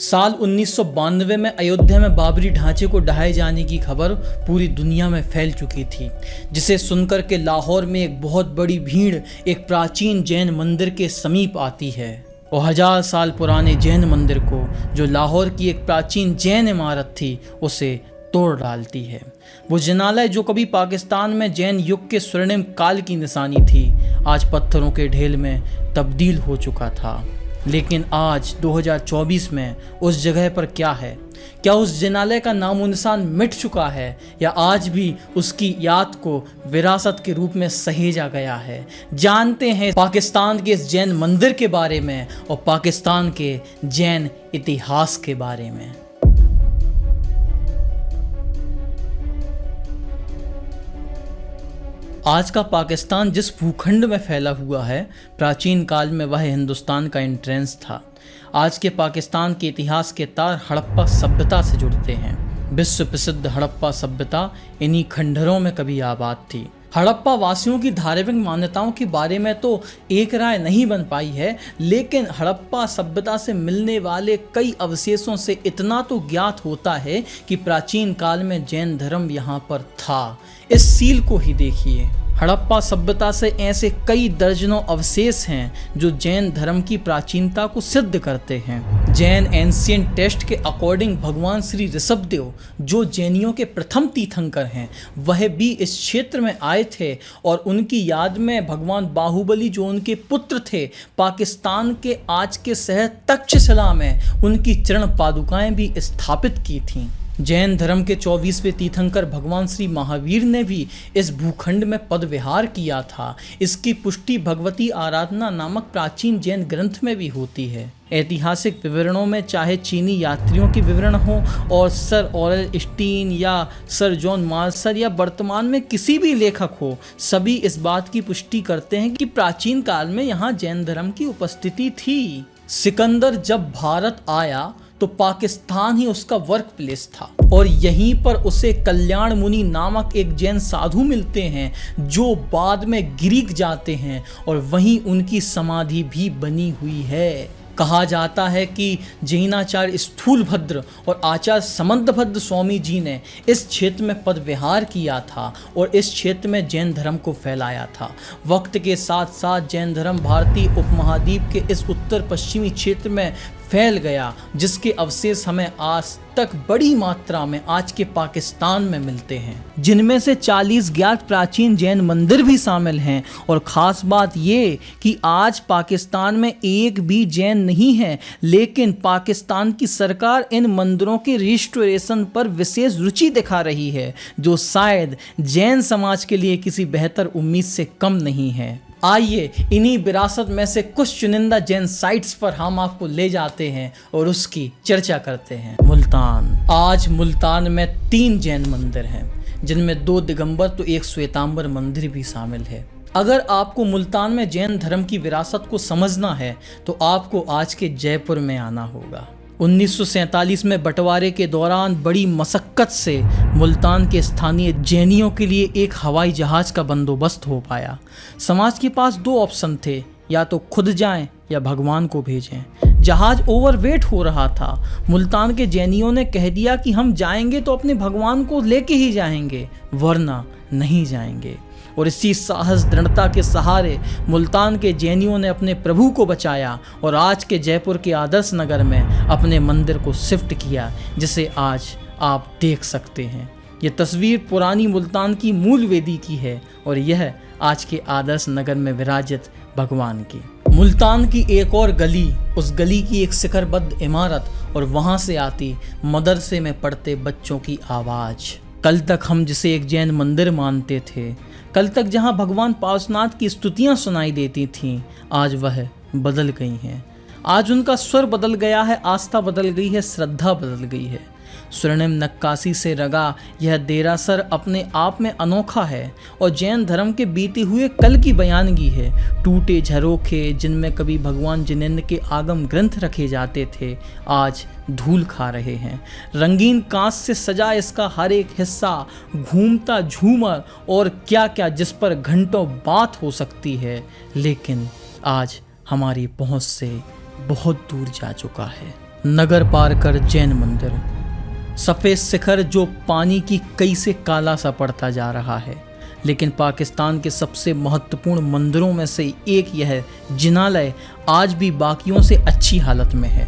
साल 1992 में अयोध्या में बाबरी ढांचे को ढहाए जाने की खबर पूरी दुनिया में फैल चुकी थी, जिसे सुनकर के लाहौर में एक बहुत बड़ी भीड़ एक प्राचीन जैन मंदिर के समीप आती है और 1000 साल पुराने जैन मंदिर को, जो लाहौर की एक प्राचीन जैन इमारत थी, उसे तोड़ डालती है। वो जिनालय जो कभी पाकिस्तान में जैन युग के स्वर्णिम काल की निशानी थी, आज पत्थरों के ढेल में तब्दील हो चुका था। लेकिन आज 2024 में उस जगह पर क्या है? क्या उस जिनालय का नामो निशान मिट चुका है या आज भी उसकी याद को विरासत के रूप में सहेजा गया है? जानते हैं पाकिस्तान के इस जैन मंदिर के बारे में और पाकिस्तान के जैन इतिहास के बारे में। आज का पाकिस्तान जिस भूखंड में फैला हुआ है, प्राचीन काल में वह हिंदुस्तान का एंट्रेंस था। आज के पाकिस्तान के इतिहास के तार हड़प्पा सभ्यता से जुड़ते हैं। विश्व प्रसिद्ध हड़प्पा सभ्यता इन्हीं खंडहरों में कभी आबाद थी। हड़प्पा वासियों की धार्मिक मान्यताओं के बारे में तो एक राय नहीं बन पाई है, लेकिन हड़प्पा सभ्यता से मिलने वाले कई अवशेषों से इतना तो ज्ञात होता है कि प्राचीन काल में जैन धर्म यहाँ पर था। इस सील को ही देखिए। हड़प्पा सभ्यता से ऐसे कई दर्जनों अवशेष हैं जो जैन धर्म की प्राचीनता को सिद्ध करते हैं। जैन एंशिएंट टेक्स्ट के अकॉर्डिंग भगवान श्री ऋषभदेव, जो जैनियों के प्रथम तीर्थंकर हैं, वह भी इस क्षेत्र में आए थे और उनकी याद में भगवान बाहुबली, जो उनके पुत्र थे, पाकिस्तान के आज के शहर तक्षशिला में उनकी चरण पादुकाएं भी स्थापित की थीं। जैन धर्म के 24वें तीर्थंकर भगवान श्री महावीर ने भी इस भूखंड में पदविहार किया था। इसकी पुष्टि भगवती आराधना नामक प्राचीन जैन ग्रंथ में भी होती है। ऐतिहासिक विवरणों में चाहे चीनी यात्रियों के विवरण हो और सर ऑरेल स्टीन या सर जॉन मार्शल या वर्तमान में किसी भी लेखक हो, सभी इस बात की पुष्टि करते हैं कि प्राचीन काल में यहाँ जैन धर्म की उपस्थिति थी। सिकंदर जब भारत आया तो पाकिस्तान ही उसका वर्क प्लेस था और यहीं पर उसे कल्याण मुनि नामक एक जैन साधु मिलते हैं, जो बाद में ग्रीक जाते हैं और वहीं उनकी समाधि भी बनी हुई है। कहा जाता है कि जैनाचार्य स्थूलभद्र और आचार्य समंतभद्र स्वामी जी ने इस क्षेत्र में पदविहार किया था और इस क्षेत्र में जैन धर्म को फैलाया था। वक्त के साथ साथ जैन धर्म भारतीय उपमहाद्वीप के इस उत्तर पश्चिमी क्षेत्र में फैल गया, जिसके अवशेष हमें आज तक बड़ी मात्रा में आज के पाकिस्तान में मिलते हैं, जिनमें से 40 ज्ञात प्राचीन जैन मंदिर भी शामिल हैं। और ख़ास बात ये कि आज पाकिस्तान में एक भी जैन नहीं है, लेकिन पाकिस्तान की सरकार इन मंदिरों के रिस्टोरेशन पर विशेष रुचि दिखा रही है, जो शायद जैन समाज के लिए किसी बेहतर उम्मीद से कम नहीं है। आइए इन्हीं विरासत में से कुछ चुनिंदा जैन साइट्स पर हम आपको ले जाते हैं और उसकी चर्चा करते हैं। मुल्तान। आज मुल्तान में 3 जैन मंदिर हैं, जिनमें 2 दिगंबर तो एक श्वेतांबर मंदिर भी शामिल है। अगर आपको मुल्तान में जैन धर्म की विरासत को समझना है तो आपको आज के जयपुर में आना होगा। 1947 में बंटवारे के दौरान बड़ी मशक्कत से मुल्तान के स्थानीय जैनियों के लिए एक हवाई जहाज का बंदोबस्त हो पाया। समाज के पास 2 ऑप्शन थे, या तो खुद जाएं या भगवान को भेजें। जहाज ओवरवेट हो रहा था। मुल्तान के जैनियों ने कह दिया कि हम जाएंगे तो अपने भगवान को लेके ही जाएंगे, वरना नहीं जाएंगे। और इसी साहस दृढ़ता के सहारे मुल्तान के जैनियों ने अपने प्रभु को बचाया और आज के जयपुर के आदर्श नगर में अपने मंदिर को शिफ्ट किया, जिसे आज आप देख सकते हैं। ये तस्वीर पुरानी मुल्तान की मूल वेदी की है और यह आज के आदर्श नगर में विराजित भगवान की। मुल्तान की एक और गली, उस गली की एक शिखरबद्ध इमारत और वहाँ से आती मदरसे में पढ़ते बच्चों की आवाज़। कल तक हम जिसे एक जैन मंदिर मानते थे, कल तक जहां भगवान पार्श्वनाथ की स्तुतियां सुनाई देती थीं, आज वह बदल गई हैं। आज उनका स्वर बदल गया है, आस्था बदल गई है, श्रद्धा बदल गई है। स्वर्णिम नक्काशी से रगा यह देरासर अपने आप में अनोखा है और जैन धर्म के बीते हुए कल की बयानगी है। टूटे झरोखे जिनमें कभी भगवान जिनेंद्र के आगम ग्रंथ रखे जाते थे, आज धूल खा रहे हैं। रंगीन कांच से सजा इसका हर एक हिस्सा, घूमता झूमर और क्या क्या, जिस पर घंटों बात हो सकती है, लेकिन आज हमारी पहुंच से बहुत दूर जा चुका है। नगर पार कर जैन मंदिर। सफ़ेद शिखर जो पानी की कई से काला सा पड़ता जा रहा है, लेकिन पाकिस्तान के सबसे महत्वपूर्ण मंदिरों में से एक यह जिनालय आज भी बाकियों से अच्छी हालत में है।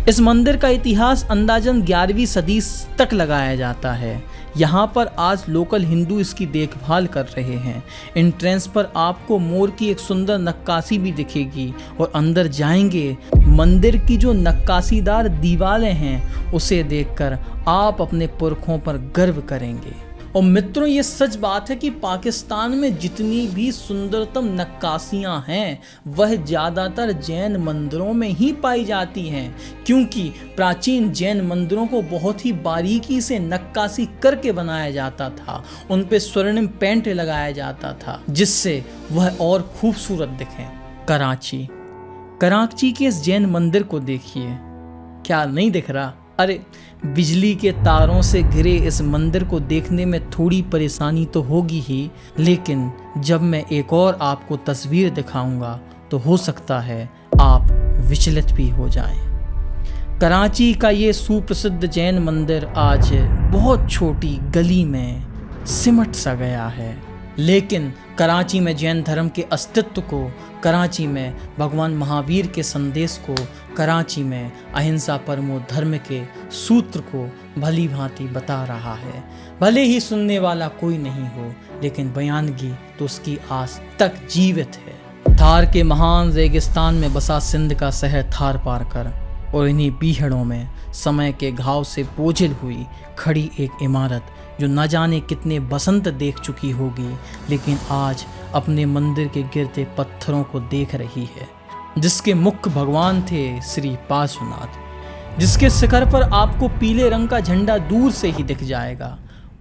इस मंदिर का इतिहास अंदाजन 11वीं सदी तक लगाया जाता है। यहाँ पर आज लोकल हिंदू इसकी देखभाल कर रहे हैं। एंट्रेंस पर आपको मोर की एक सुंदर नक्काशी भी दिखेगी और अंदर जाएंगे, मंदिर की जो नक्काशीदार दीवारें हैं उसे देखकर आप अपने पुरखों पर गर्व करेंगे। और मित्रों, ये सच बात है कि पाकिस्तान में जितनी भी सुंदरतम नक्काशियां हैं वह ज़्यादातर जैन मंदिरों में ही पाई जाती हैं, क्योंकि प्राचीन जैन मंदिरों को बहुत ही बारीकी से नक्काशी करके बनाया जाता था। उन पे स्वर्णिम पेंट लगाया जाता था जिससे वह और खूबसूरत दिखें। कराची के इस जैन मंदिर को देखिए, क्या नहीं दिख रहा? अरे, बिजली के तारों से घिरे इस मंदिर को देखने में थोड़ी परेशानी तो होगी ही, लेकिन जब मैं एक और आपको तस्वीर दिखाऊंगा तो हो सकता है आप विचलित भी हो जाएं। कराची का ये सुप्रसिद्ध जैन मंदिर आज बहुत छोटी गली में सिमट सा गया है, लेकिन कराची में जैन धर्म के अस्तित्व को, कराची में भगवान महावीर के संदेश को, कराची में अहिंसा परमो धर्म के सूत्र को भली भांति बता रहा है। भले ही सुनने वाला कोई नहीं हो, लेकिन बयानगी तो उसकी आज तक जीवित है। थार के महान रेगिस्तान में बसा सिंध का शहर थार पार कर, और इन्हीं बीहड़ों में समय के घाव से बोझिल हुई खड़ी एक इमारत जो न जाने कितने बसंत देख चुकी होगी, लेकिन आज अपने मंदिर के गिरते पत्थरों को देख रही है, जिसके मुख्य भगवान थे श्री पार्श्वनाथ, जिसके शिखर पर आपको पीले रंग का झंडा दूर से ही दिख जाएगा।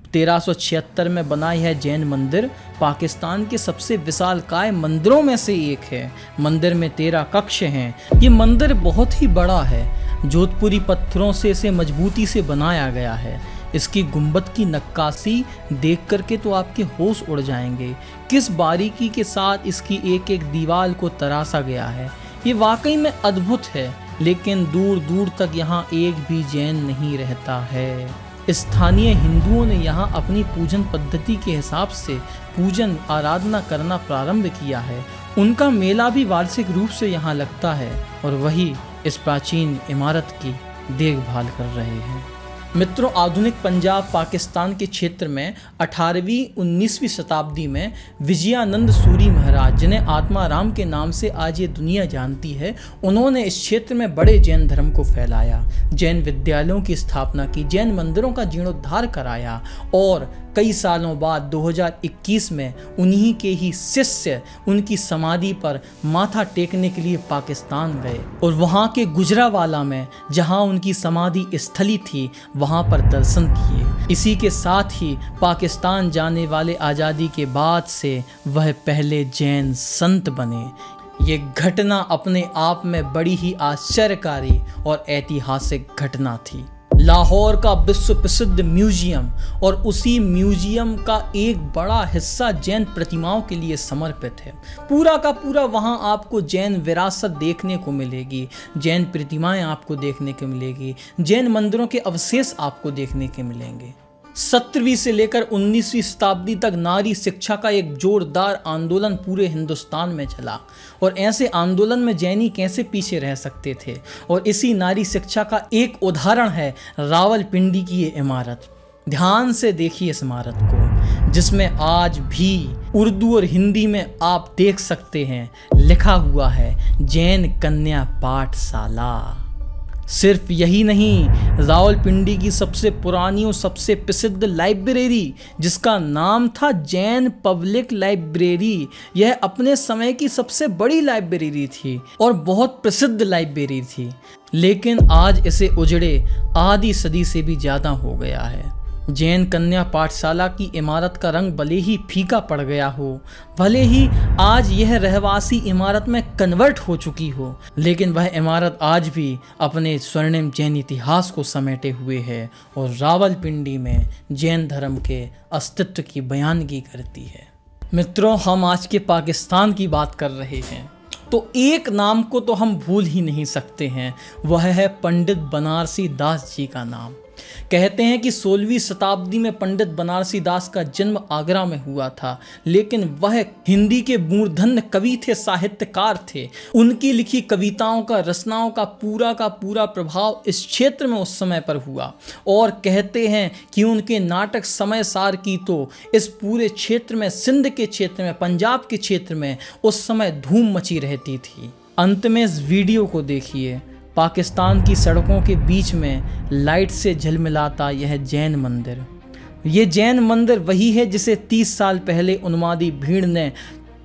1376 में बना यह जैन मंदिर पाकिस्तान के सबसे विशालकाय मंदिरों में से एक है। मंदिर में 13 कक्ष हैं। ये मंदिर बहुत ही बड़ा है। जोधपुरी पत्थरों से इसे मजबूती से बनाया गया है। इसकी गुंबद की नक्काशी देख करके तो आपके होश उड़ जाएंगे। किस बारीकी के साथ इसकी एक एक दीवार को तराशा गया है, ये वाकई में अद्भुत है। लेकिन दूर दूर तक यहाँ एक भी जैन नहीं रहता है। स्थानीय हिंदुओं ने यहाँ अपनी पूजन पद्धति के हिसाब से पूजन आराधना करना प्रारंभ किया है। उनका मेला भी वार्षिक रूप से यहाँ लगता है और वही इस प्राचीन इमारत की देखभाल कर रहे हैं। मित्रों, आधुनिक पंजाब पाकिस्तान के क्षेत्र में 18वीं 19वीं शताब्दी में विजयानंद सूरी महाराज, जिन्हें आत्माराम के नाम से आज ये दुनिया जानती है, उन्होंने इस क्षेत्र में बड़े जैन धर्म को फैलाया, जैन विद्यालयों की स्थापना की, जैन मंदिरों का जीर्णोद्धार कराया और कई सालों बाद 2021 में उन्हीं के ही शिष्य उनकी समाधि पर माथा टेकने के लिए पाकिस्तान गए और वहाँ के गुजरावाला में, जहाँ उनकी समाधि स्थली थी, वहाँ पर दर्शन किए। इसी के साथ ही पाकिस्तान जाने वाले आज़ादी के बाद से वह पहले जैन संत बने। ये घटना अपने आप में बड़ी ही आश्चर्यकारी और ऐतिहासिक घटना थी। लाहौर का विश्व प्रसिद्ध म्यूजियम और उसी म्यूजियम का एक बड़ा हिस्सा जैन प्रतिमाओं के लिए समर्पित है। पूरा का पूरा वहाँ आपको जैन विरासत देखने को मिलेगी, जैन प्रतिमाएं आपको देखने को मिलेगी, जैन मंदिरों के अवशेष आपको देखने के मिलेंगे। 17वीं से लेकर 19वीं शताब्दी तक नारी शिक्षा का एक जोरदार आंदोलन पूरे हिंदुस्तान में चला और ऐसे आंदोलन में जैनी कैसे पीछे रह सकते थे। और इसी नारी शिक्षा का एक उदाहरण है रावलपिंडी की ये इमारत। ध्यान से देखिए इस इमारत को, जिसमें आज भी उर्दू और हिंदी में आप देख सकते हैं लिखा हुआ है जैन कन्या पाठशाला। सिर्फ यही नहीं, रावलपिंडी की सबसे पुरानी और सबसे प्रसिद्ध लाइब्रेरी, जिसका नाम था जैन पब्लिक लाइब्रेरी, यह अपने समय की सबसे बड़ी लाइब्रेरी थी और बहुत प्रसिद्ध लाइब्रेरी थी, लेकिन आज इसे उजड़े आधी सदी से भी ज़्यादा हो गया है। जैन कन्या पाठशाला की इमारत का रंग भले ही फीका पड़ गया हो, भले ही आज यह रहवासी इमारत में कन्वर्ट हो चुकी हो, लेकिन वह इमारत आज भी अपने स्वर्णिम जैन इतिहास को समेटे हुए है और रावलपिंडी में जैन धर्म के अस्तित्व की बयानगी करती है। मित्रों, हम आज के पाकिस्तान की बात कर रहे हैं तो एक नाम को तो हम भूल ही नहीं सकते हैं, वह है पंडित बनारसी दास जी का नाम। कहते हैं कि 16वीं शताब्दी में पंडित बनारसी दास का जन्म आगरा में हुआ था, लेकिन वह हिंदी के मूर्धन्य कवि थे, साहित्यकार थे। उनकी लिखी कविताओं का, रचनाओं का पूरा प्रभाव इस क्षेत्र में उस समय पर हुआ और कहते हैं कि उनके नाटक समय सार की तो इस पूरे क्षेत्र में, सिंध के क्षेत्र में, पंजाब के क्षेत्र में उस समय धूम मची रहती थी। अंत में इस वीडियो को देखिए। पाकिस्तान की सड़कों के बीच में लाइट से झिलमिलाता यह जैन मंदिर। ये जैन मंदिर वही है जिसे 30 साल पहले उन्मादी भीड़ ने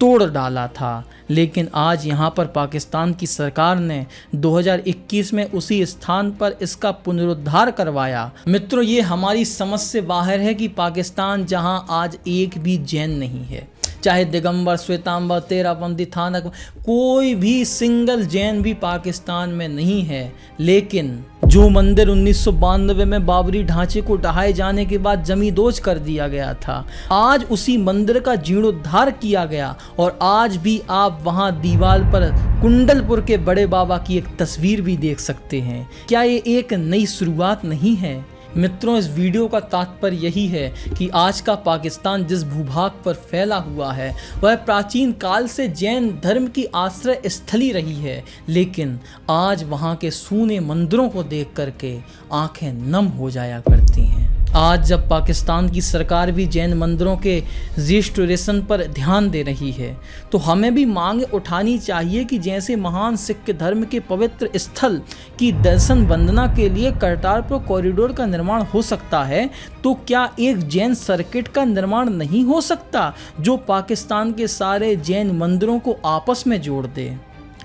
तोड़ डाला था, लेकिन आज यहाँ पर पाकिस्तान की सरकार ने 2021 में उसी स्थान पर इसका पुनरुद्धार करवाया। मित्रों, ये हमारी समझ से बाहर है कि पाकिस्तान जहाँ आज एक भी जैन नहीं है, चाहे दिगंबर, श्वेतांबर, तेरापंथी, थानक, कोई भी सिंगल जैन भी पाकिस्तान में नहीं है। लेकिन जो मंदिर 1992 में बाबरी ढांचे को ढहाए जाने के बाद जमींदोज कर दिया गया था, आज उसी मंदिर का जीर्णोद्धार किया गया और आज भी आप वहां दीवार पर कुंडलपुर के बड़े बाबा की एक तस्वीर भी देख सकते हैं। क्या ये एक नई शुरुआत नहीं है? मित्रों, इस वीडियो का तात्पर्य यही है कि आज का पाकिस्तान जिस भूभाग पर फैला हुआ है वह प्राचीन काल से जैन धर्म की आश्रय स्थली रही है, लेकिन आज वहाँ के सूने मंदिरों को देख करके आंखें नम हो जाया करती हैं। आज जब पाकिस्तान की सरकार भी जैन मंदिरों के रिस्टोरेशन पर ध्यान दे रही है, तो हमें भी मांग उठानी चाहिए कि जैसे महान सिख धर्म के पवित्र स्थल की दर्शन वंदना के लिए करतारपुर कॉरिडोर का निर्माण हो सकता है, तो क्या एक जैन सर्किट का निर्माण नहीं हो सकता जो पाकिस्तान के सारे जैन मंदिरों को आपस में जोड़ दे?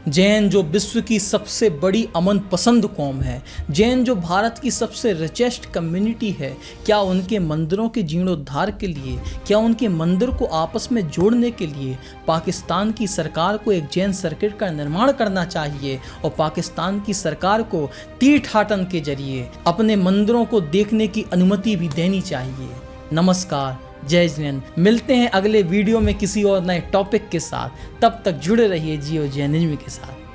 जैन जो विश्व की सबसे बड़ी अमन पसंद कौम है, जैन जो भारत की सबसे रिचेस्ट कम्युनिटी है, क्या उनके मंदिरों के जीर्णोद्धार के लिए, क्या उनके मंदिर को आपस में जोड़ने के लिए पाकिस्तान की सरकार को एक जैन सर्किट का निर्माण करना चाहिए और पाकिस्तान की सरकार को तीर्थाटन के जरिए अपने मंदिरों को देखने की अनुमति भी देनी चाहिए। नमस्कार, जय जैन। मिलते हैं अगले वीडियो में किसी और नए टॉपिक के साथ। तब तक जुड़े रहिए जियो जैनिज्म के साथ।